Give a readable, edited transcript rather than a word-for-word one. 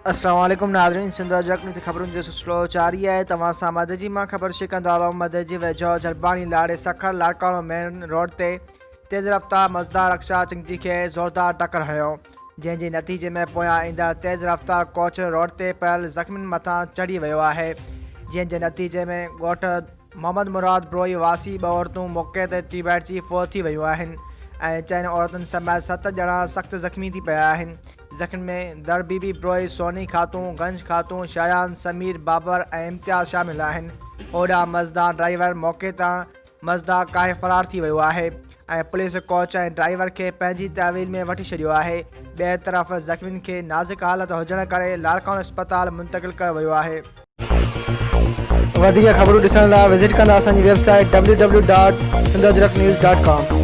अस्सलाम वालेकुम नाज़रीन, सिंध जग में ख़बरों जो सिलसिलो जारी है। तव्हां सां मदजी मां ख़बर शिकंदो आलम मदजी वेझो जरबानी लाड़े सखर लाड़काणो मेन रोड ते तेज़ रफ़्तार मज़दार रक्षा चिंगी खे ज़ोरदार टक्कर हयो, जंहिंजे नतीजे में पोयां ईंदड़ तेज़ रफ़्तार कोच रोड ते पियल ज़ख़्मियुनि मथां चढ़ी वियो आहे, जंहिंजे नतीजे में ॻोठ मोहम्मद मुराद ब्रोई वासी ॿ औरतूं मौक़े ते टीबैटजी फोत थी वियूं आहिनि ऐं 4 औरतुनि समेत 7 ॼणा सख़्तु ज़ख़्मी थी पिया आहिनि। ज़ख़्म में दर बीबी ब्रोई, सोनी खातून, गंज खातून, शायान, समीर, बाबर ऐं इम्तियाज़ शामिल आहिनि। ओॾा मज़दार ड्राइवर मौक़े तां मज़दार काहे फ़रार थी वियो आहे ऐं पुलिस कोच ऐं ड्राइवर खे पंहिंजी तहवील में वठी छॾियो आहे। ॿिए तरफ़ ज़ख़्मियुनि खे नाज़ुक हालत हुजण करे लाड़काणो अस्पताल मुंतक़िल कयो वियो आहे। वधीक ख़बरूं ॾिसण लाइ विज़िट कंदा असांजी वेबसाइट www.sindhajraknews.com।